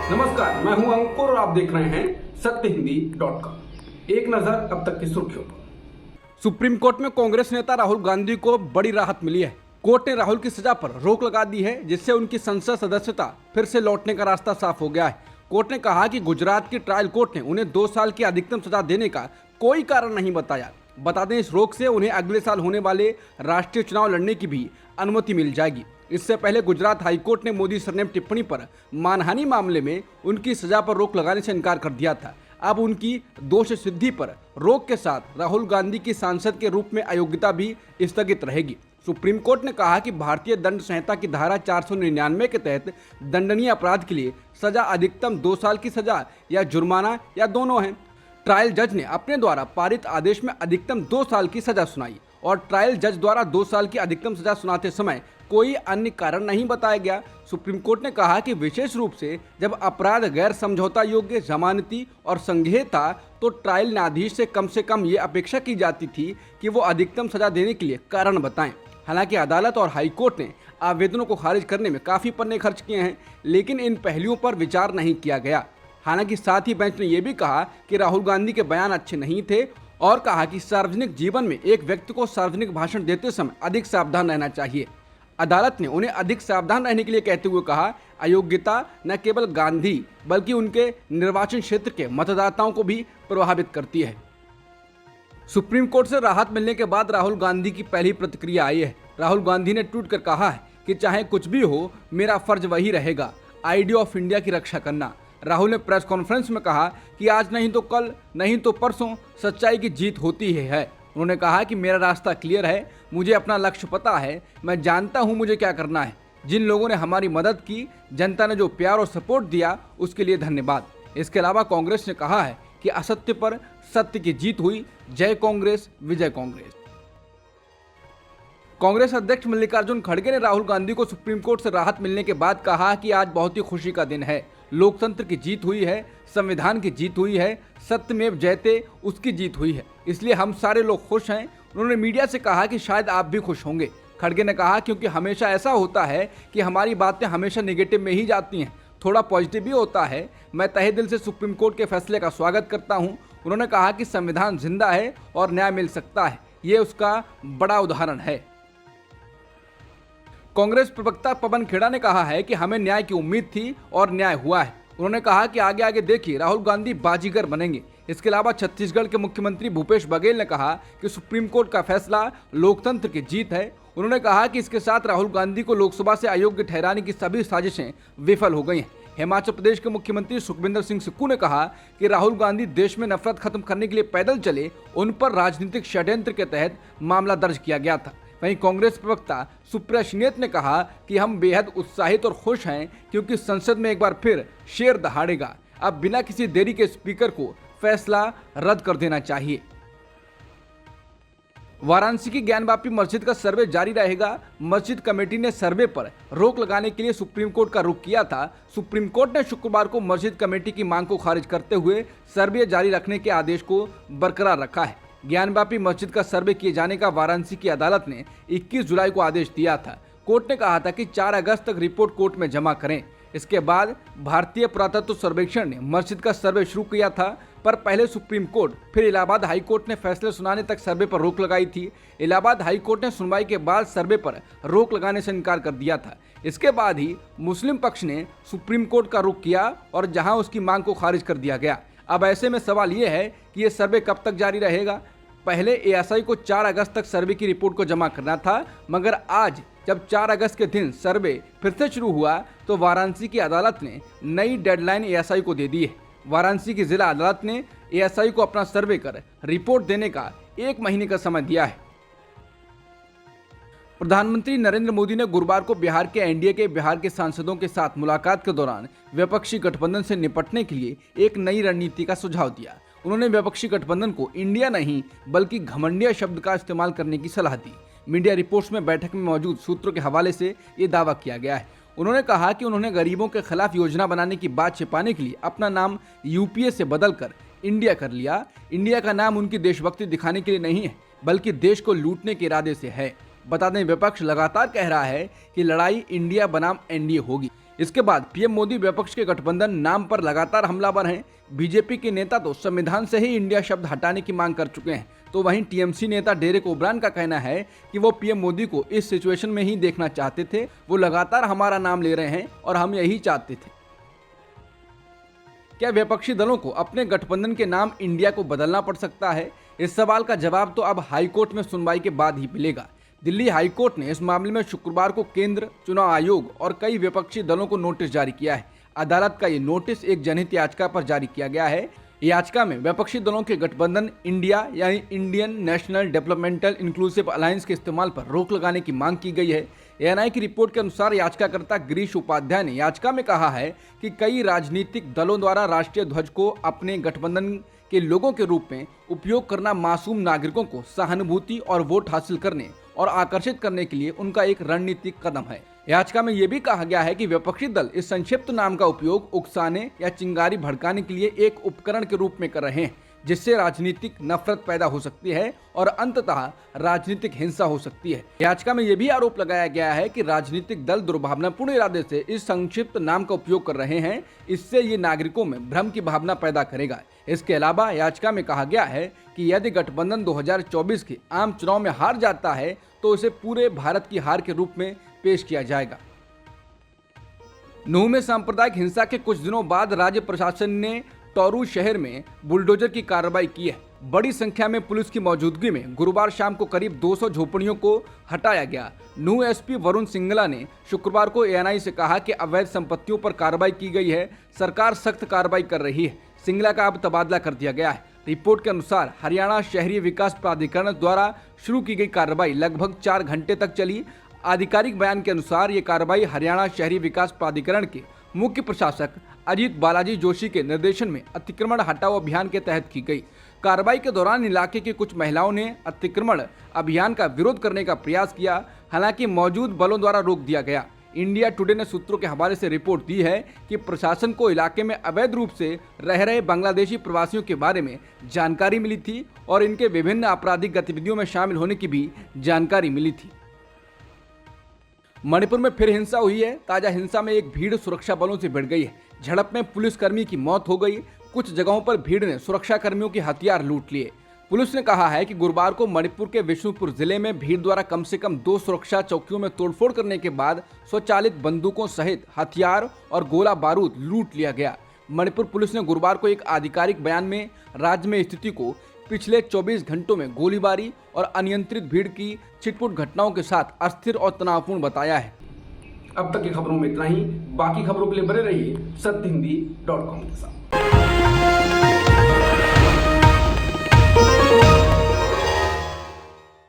नमस्कार, मैं हूं अंकुर और आप देख रहे हैं सत्यहिंदी.com। एक नजर अब तक की सुर्खियों पर। सुप्रीम कोर्ट में कांग्रेस नेता राहुल गांधी को बड़ी राहत मिली है। कोर्ट ने राहुल की सजा पर रोक लगा दी है, जिससे उनकी संसद सदस्यता फिर से लौटने का रास्ता साफ हो गया है। कोर्ट ने कहा कि गुजरात की ट्रायल कोर्ट ने उन्हें 2 साल की अधिकतम सजा देने का कोई कारण नहीं बताया। बता दें, इस रोक से उन्हें अगले साल होने वाले राष्ट्रीय चुनाव लड़ने की भी अनुमति मिल जाएगी। इससे पहले गुजरात हाईकोर्ट ने मोदी सरनेम टिप्पणी पर मानहानि मामले में उनकी सजा पर रोक लगाने से इनकार कर दिया था। अब उनकी दोष सिद्धि पर रोक के साथ राहुल गांधी की सांसद के रूप में अयोग्यता भी स्थगित रहेगी। सुप्रीम कोर्ट ने कहा कि भारतीय दंड संहिता की धारा 499 के तहत दंडनीय अपराध के लिए सजा अधिकतम 2 साल की सजा या जुर्माना या दोनों है। ट्रायल जज ने अपने द्वारा पारित आदेश में अधिकतम 2 साल की सजा सुनाई और ट्रायल जज द्वारा 2 साल की अधिकतम सजा सुनाते समय कोई अन्य कारण नहीं बताया गया। सुप्रीम कोर्ट ने कहा कि विशेष रूप से जब अपराध गैर समझौता योग्य, जमानती और संज्ञेय था, तो ट्रायल न्यायाधीश से कम ये अपेक्षा की जाती थी कि वो अधिकतम सजा देने के लिए कारण बताएं। हालांकि अदालत और हाई कोर्ट ने आवेदनों को खारिज करने में काफ़ी पन्ने खर्च किए हैं, लेकिन इन पहलुओं पर विचार नहीं किया गया। हालांकि साथ ही बेंच ने यह भी कहा कि राहुल गांधी के बयान अच्छे नहीं थे और कहा कि सार्वजनिक जीवन में एक व्यक्ति को सार्वजनिक भाषण देते समय अधिक सावधान रहना चाहिए। अदालत ने उन्हें अधिक सावधान रहने के लिए कहते हुए कहा, अयोग्यता न केवल गांधी बल्कि उनके निर्वाचन क्षेत्र के मतदाताओं को भी प्रभावित करती है। सुप्रीम कोर्ट से राहत मिलने के बाद राहुल गांधी की पहली प्रतिक्रिया आई है। राहुल गांधी ने ट्वीट कर कहा है कि चाहे कुछ भी हो, मेरा फर्ज वही रहेगा, आइडिया ऑफ इंडिया की रक्षा करना। राहुल ने प्रेस कॉन्फ्रेंस में कहा कि आज नहीं तो कल, नहीं तो परसों सच्चाई की जीत होती है। उन्होंने कहा कि मेरा रास्ता क्लियर है, मुझे अपना लक्ष्य पता है, मैं जानता हूं मुझे क्या करना है। जिन लोगों ने हमारी मदद की, जनता ने जो प्यार और सपोर्ट दिया, उसके लिए धन्यवाद। इसके अलावा कांग्रेस ने कहा है कि असत्य पर सत्य की जीत हुई, जय कांग्रेस, विजय कांग्रेस। कांग्रेस अध्यक्ष मल्लिकार्जुन खड़गे ने राहुल गांधी को सुप्रीम कोर्ट से राहत मिलने के बाद कहा कि आज बहुत ही खुशी का दिन है, लोकतंत्र की जीत हुई है, संविधान की जीत हुई है, सत्यमेव जयते उसकी जीत हुई है, इसलिए हम सारे लोग खुश हैं। उन्होंने मीडिया से कहा कि शायद आप भी खुश होंगे। खड़गे ने कहा क्योंकि हमेशा ऐसा होता है कि हमारी बातें हमेशा नेगेटिव में ही जाती हैं, थोड़ा पॉजिटिव भी होता है। मैं तहे दिल से सुप्रीम कोर्ट के फैसले का स्वागत करता हूं। उन्होंने कहा कि संविधान जिंदा है और न्याय मिल सकता है, ये उसका बड़ा उदाहरण है। कांग्रेस प्रवक्ता पवन खेड़ा ने कहा है कि हमें न्याय की उम्मीद थी और न्याय हुआ है। उन्होंने कहा कि आगे आगे देखिए, राहुल गांधी बाजीगर बनेंगे। इसके अलावा छत्तीसगढ़ के मुख्यमंत्री भूपेश बघेल ने कहा कि सुप्रीम कोर्ट का फैसला लोकतंत्र की जीत है। उन्होंने कहा कि इसके साथ राहुल गांधी को लोकसभा से अयोग्य ठहराने की सभी साजिशें विफल हो गई हैं। हिमाचल प्रदेश के मुख्यमंत्री सुखविंदर सिंह सुक्खू ने कहा कि राहुल गांधी देश में नफरत खत्म करने के लिए पैदल चले, उन पर राजनीतिक षड्यंत्र के तहत मामला दर्ज किया गया था। वहीं कांग्रेस प्रवक्ता सुप्रिया श्रीनेत ने कहा कि हम बेहद उत्साहित और खुश हैं क्योंकि संसद में एक बार फिर शेर दहाड़ेगा। अब बिना किसी देरी के स्पीकर को फैसला रद्द कर देना चाहिए। वाराणसी की ज्ञानवापी मस्जिद का सर्वे जारी रहेगा। मस्जिद कमेटी ने सर्वे पर रोक लगाने के लिए सुप्रीम कोर्ट का रुख किया था। सुप्रीम कोर्ट ने शुक्रवार को मस्जिद कमेटी की मांग को खारिज करते हुए सर्वे जारी रखने के आदेश को बरकरार रखा है। ज्ञानवापी मस्जिद का सर्वे किए जाने का वाराणसी की अदालत ने 21 जुलाई को आदेश दिया था। कोर्ट ने कहा था कि 4 अगस्त तक रिपोर्ट कोर्ट में जमा करें। इसके बाद भारतीय पुरातत्व सर्वेक्षण ने मस्जिद का सर्वे शुरू किया था, पर पहले सुप्रीम कोर्ट फिर इलाहाबाद हाई कोर्ट ने फैसले सुनाने तक सर्वे पर रोक लगाई थी। इलाहाबाद हाई कोर्ट ने सुनवाई के बाद सर्वे पर रोक लगाने से इनकार कर दिया था। इसके बाद ही मुस्लिम पक्ष ने सुप्रीम कोर्ट का रुख किया और जहां उसकी मांग को खारिज कर दिया गया। अब ऐसे में सवाल ये है कि ये सर्वे कब तक जारी रहेगा। पहले एएसआई को 4 अगस्त तक सर्वे की रिपोर्ट को जमा करना था, मगर आज जब 4 अगस्त के दिन सर्वे फिर से शुरू हुआ तो वाराणसी की अदालत ने नई डेडलाइन एएसआई को दे दी है। वाराणसी की जिला अदालत ने एएसआई को अपना सर्वे कर रिपोर्ट देने का 1 महीने का समय दिया है। प्रधानमंत्री नरेंद्र मोदी ने गुरुवार को बिहार के एनडीए के बिहार के सांसदों के साथ मुलाकात के दौरान विपक्षी गठबंधन से निपटने के लिए एक नई रणनीति का सुझाव दिया। उन्होंने विपक्षी गठबंधन को इंडिया नहीं बल्कि घमंडिया शब्द का इस्तेमाल करने की सलाह दी। मीडिया रिपोर्ट्स में बैठक में मौजूद सूत्रों के हवाले से ये दावा किया गया है। उन्होंने कहा कि उन्होंने गरीबों के खिलाफ योजना बनाने की बात छिपाने के लिए अपना नाम यूपीए से बदलकर इंडिया कर लिया। इंडिया का नाम उनकी देशभक्ति दिखाने के लिए नहीं है, बल्कि देश को लूटने के इरादे से है। बता दें, विपक्ष लगातार कह रहा है कि लड़ाई इंडिया बनाम एनडीए होगी। इसके बाद पीएम मोदी विपक्ष के गठबंधन नाम पर लगातार हमलावर हैं। बीजेपी के नेता तो संविधान से ही इंडिया शब्द हटाने की मांग कर चुके हैं, तो वहीं टीएमसी नेता डेरेक ओब्रायन का कहना है कि वो पीएम मोदी को इस सिचुएशन में ही देखना चाहते थे। वो लगातार हमारा नाम ले रहे हैं और हम यही चाहते थे। क्या विपक्षी दलों को अपने गठबंधन के नाम इंडिया को बदलना पड़ सकता है? इस सवाल का जवाब तो अब हाईकोर्ट में सुनवाई के बाद ही मिलेगा। दिल्ली हाईकोर्ट ने इस मामले में शुक्रवार को केंद्र, चुनाव आयोग और कई विपक्षी दलों को नोटिस जारी किया है। अदालत का ये नोटिस एक जनहित याचिका पर जारी किया गया है। याचिका में विपक्षी दलों के गठबंधन इंडिया यानी Indian national developmental inclusive alliance के इस्तेमाल पर रोक लगाने की मांग की गई है। एएनआई की रिपोर्ट के अनुसार याचिकाकर्ता गिरीश उपाध्याय ने याचिका में कहा है कि कई राजनीतिक दलों द्वारा राष्ट्रीय ध्वज को अपने गठबंधन के लोगों के रूप में उपयोग करना मासूम नागरिकों को सहानुभूति और वोट हासिल करने और आकर्षित करने के लिए उनका एक रणनीतिक कदम है। याचिका में यह भी कहा गया है कि विपक्षी दल इस संक्षिप्त नाम का उपयोग उकसाने या चिंगारी भड़काने के लिए एक उपकरण के रूप में कर रहे हैं, जिससे राजनीतिक नफरत पैदा हो सकती है और अंततः राजनीतिक हिंसा हो सकती है। याचिका में यह भी आरोप लगाया गया है कि राजनीतिक दल दुर्भावनापूर्ण इरादे से इस संक्षिप्त नाम का उपयोग कर रहे हैं। इससे ये नागरिकों में भ्रम की भावना पैदा करेगा। इसके अलावा याचिका में कहा गया है कि यदि गठबंधन 2024 के आम चुनाव में हार जाता है तो इसे पूरे भारत की हार के रूप में पेश किया जाएगा। नूह में सांप्रदायिक हिंसा के कुछ दिनों बाद राज्य प्रशासन ने टोरू शहर में बुलडोजर की कार्रवाई की है। बड़ी संख्या में पुलिस की मौजूदगी में गुरुवार शाम को करीब 200 झोपड़ियों को हटाया गया। नूह एसपी वरुण सिंगला ने शुक्रवार को एएनआई से कहा कि अवैध संपत्तियों पर कार्रवाई की गई है। सरकार सख्त कार्रवाई कर रही है। सिंगला का अब तबादला कर दिया गया है। रिपोर्ट के अनुसार हरियाणा शहरी विकास प्राधिकरण द्वारा शुरू की गई कार्रवाई लगभग 4 घंटे तक चली। आधिकारिक बयान के अनुसार ये कार्रवाई हरियाणा शहरी विकास प्राधिकरण के मुख्य प्रशासक अजीत बालाजी जोशी के निर्देशन में अतिक्रमण हटाओ अभियान के तहत की गई। कार्रवाई के दौरान इलाके की कुछ महिलाओं ने अतिक्रमण अभियान का विरोध करने का प्रयास किया, हालांकि मौजूद बलों द्वारा रोक दिया गया। इंडिया टुडे ने सूत्रों के हवाले से रिपोर्ट दी है कि प्रशासन को इलाके में अवैध रूप से रह रहे बांग्लादेशी प्रवासियों के बारे में जानकारी मिली थी और इनके विभिन्न आपराधिक गतिविधियों में शामिल होने की भी जानकारी मिली थी। मणिपुर में फिर हिंसा हुई है। ताजा हिंसा में एक भीड़ सुरक्षा बलों से भिड़ गई है। झड़प में पुलिसकर्मी की मौत हो गई। कुछ जगहों पर भीड़ ने सुरक्षा कर्मियों के हथियार लूट लिए। पुलिस ने कहा है कि गुरुवार को मणिपुर के विष्णुपुर जिले में भीड़ द्वारा कम से कम 2 सुरक्षा चौकियों में तोड़फोड़ करने के बाद स्वचालित बंदूकों सहित हथियार और गोला बारूद लूट लिया गया। मणिपुर पुलिस ने गुरुवार को एक आधिकारिक बयान में राज्य में स्थिति को पिछले 24 घंटों में गोलीबारी और अनियंत्रित भीड़ की छिटपुट घटनाओं के साथ अस्थिर और तनावपूर्ण बताया है। अब तक की खबरों में इतना ही। बाकी खबरों के लिए बने रहिए सत्यहिंदी.com के साथ।